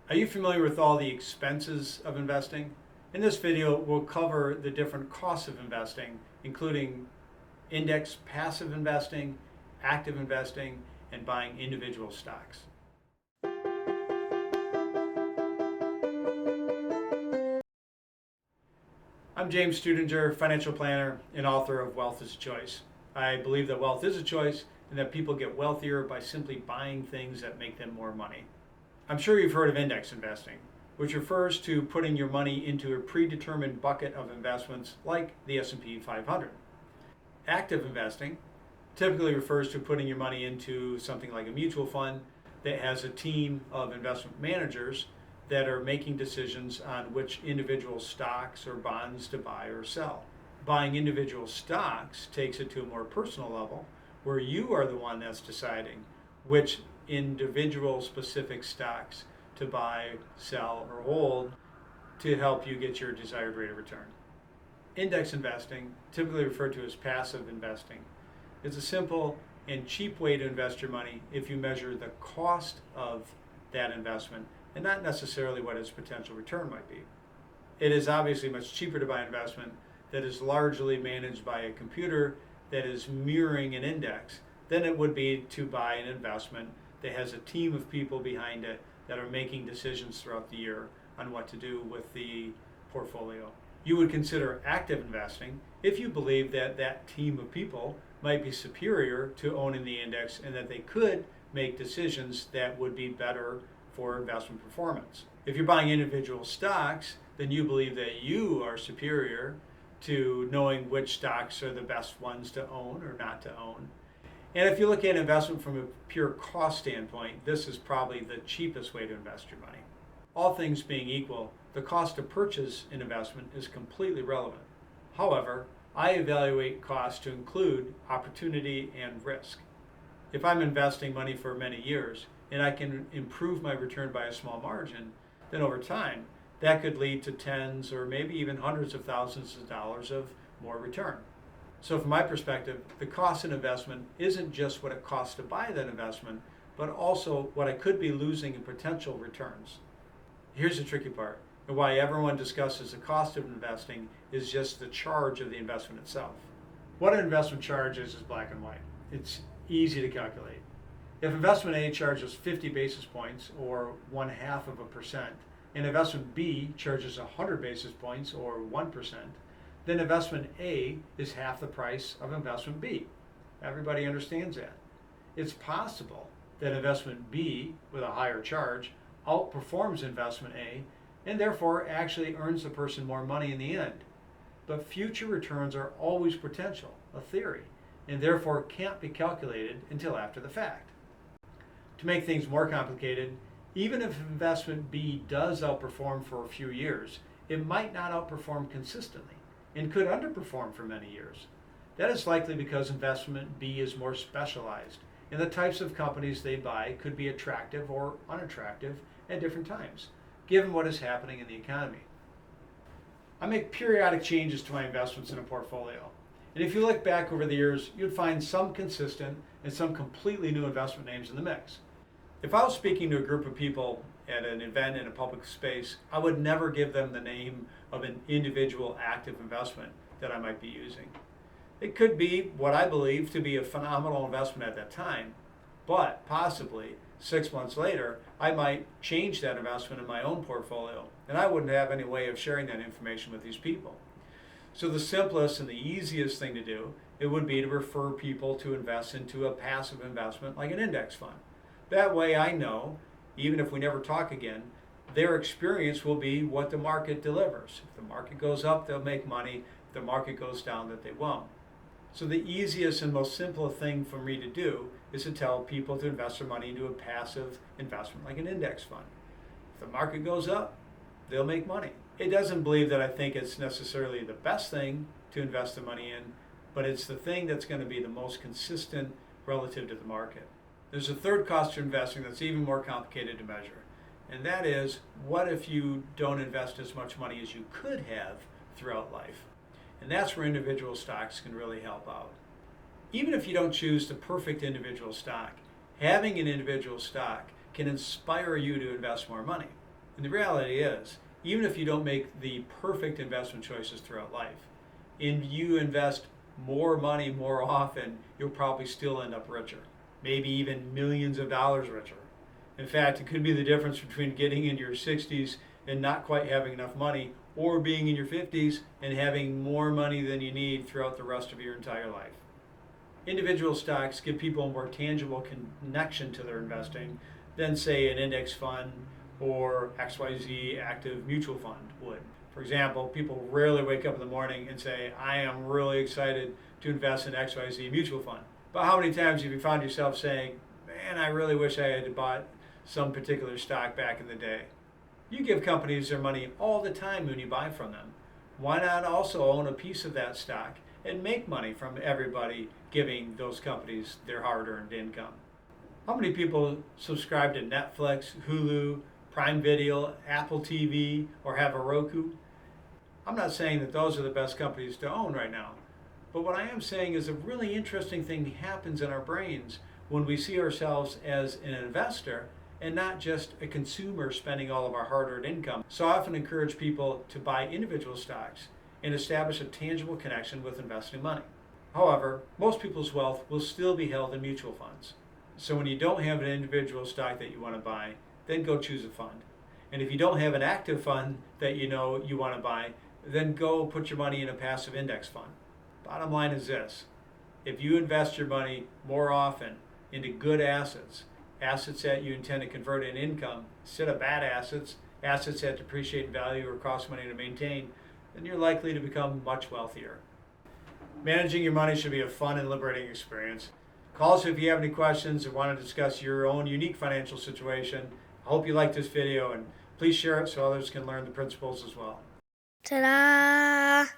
Are you familiar with all the expenses of investing? In this video, we'll cover the different costs of investing, including index passive investing, active investing, and buying individual stocks. I'm James Studinger, financial planner and author of Wealth is a Choice. I believe that wealth is a choice and that people get wealthier by simply buying things that make them more money. I'm sure you've heard of index investing, which refers to putting your money into a predetermined bucket of investments like the S&P 500. Active investing typically refers to putting your money into something like a mutual fund that has a team of investment managers that are making decisions on which individual stocks or bonds to buy or sell. Buying individual stocks takes it to a more personal level where you are the one that's deciding which individual specific stocks to buy, sell, or hold to help you get your desired rate of return. Index investing, typically referred to as passive investing, is a simple and cheap way to invest your money if you measure the cost of that investment and not necessarily what its potential return might be. It is obviously much cheaper to buy an investment that is largely managed by a computer that is mirroring an index than it would be to buy an investment that has a team of people behind it that are making decisions throughout the year on what to do with the portfolio. You would consider active investing if you believe that that team of people might be superior to owning the index and that they could make decisions that would be better for investment performance. If you're buying individual stocks, then you believe that you are superior to knowing which stocks are the best ones to own or not to own. And if you look at investment from a pure cost standpoint, this is probably the cheapest way to invest your money. All things being equal, the cost to purchase an investment is completely relevant. However, I evaluate costs to include opportunity and risk. If I'm investing money for many years and I can improve my return by a small margin, then over time, that could lead to tens or maybe even hundreds of thousands of dollars of more return. So from my perspective, the cost of investment isn't just what it costs to buy that investment, but also what I could be losing in potential returns. Here's the tricky part, and why everyone discusses the cost of investing is just the charge of the investment itself. What an investment charge is black and white. It's easy to calculate. If investment A charges 50 basis points or 0.5%, and investment B charges 100 basis points or 1%, then investment A is half the price of investment B. Everybody understands that. It's possible that investment B with a higher charge outperforms investment A and therefore actually earns the person more money in the end. But future returns are always potential, a theory, and therefore can't be calculated until after the fact. To make things more complicated, even if investment B does outperform for a few years, it might not outperform consistently and could underperform for many years. That is likely because investment B is more specialized, and the types of companies they buy could be attractive or unattractive at different times, given what is happening in the economy. I make periodic changes to my investments in a portfolio, and if you look back over the years, you'd find some consistent and some completely new investment names in the mix. If I was speaking to a group of people at an event in a public space, I would never give them the name of an individual active investment that I might be using. It could be what I believe to be a phenomenal investment at that time, but possibly 6 months later, I might change that investment in my own portfolio, and I wouldn't have any way of sharing that information with these people. So the simplest and the easiest thing to do, it would be to refer people to invest into a passive investment like an index fund. That way I know, even if we never talk again, their experience will be what the market delivers. If the market goes up, they'll make money. If the market goes down, that they won't. So the easiest and most simple thing for me to do is to tell people to invest their money into a passive investment like an index fund. If the market goes up, they'll make money. It doesn't believe that I think it's necessarily the best thing to invest the money in, but it's the thing that's going to be the most consistent relative to the market. There's a third cost to investing that's even more complicated to measure, and that is, what if you don't invest as much money as you could have throughout life? And that's where individual stocks can really help out. Even if you don't choose the perfect individual stock, having an individual stock can inspire you to invest more money. And the reality is, even if you don't make the perfect investment choices throughout life, and you invest more money more often, you'll probably still end up richer, maybe even millions of dollars richer. In fact, it could be the difference between getting in your 60s and not quite having enough money, or being in your 50s and having more money than you need throughout the rest of your entire life. Individual stocks give people a more tangible connection to their investing than, say, an index fund or XYZ active mutual fund would. For example, people rarely wake up in the morning and say, I am really excited to invest in XYZ mutual fund. But how many times have you found yourself saying, man, I really wish I had bought some particular stock back in the day? You give companies their money all the time when you buy from them. Why not also own a piece of that stock and make money from everybody giving those companies their hard-earned income? How many people subscribe to Netflix, Hulu, Prime Video, Apple TV, or have a Roku? I'm not saying that those are the best companies to own right now, but what I am saying is a really interesting thing happens in our brains when we see ourselves as an investor and not just a consumer spending all of our hard-earned income. So I often encourage people to buy individual stocks and establish a tangible connection with investing money. However, most people's wealth will still be held in mutual funds. So when you don't have an individual stock that you want to buy, then go choose a fund. And if you don't have an active fund that you know you want to buy, then go put your money in a passive index fund. Bottom line is this: if you invest your money more often into good assets, assets that you intend to convert into income, instead of bad assets, assets that depreciate in value or cost money to maintain, then you're likely to become much wealthier. Managing your money should be a fun and liberating experience. Call us if you have any questions or want to discuss your own unique financial situation. I hope you liked this video, and please share it so others can learn the principles as well. Ta-da!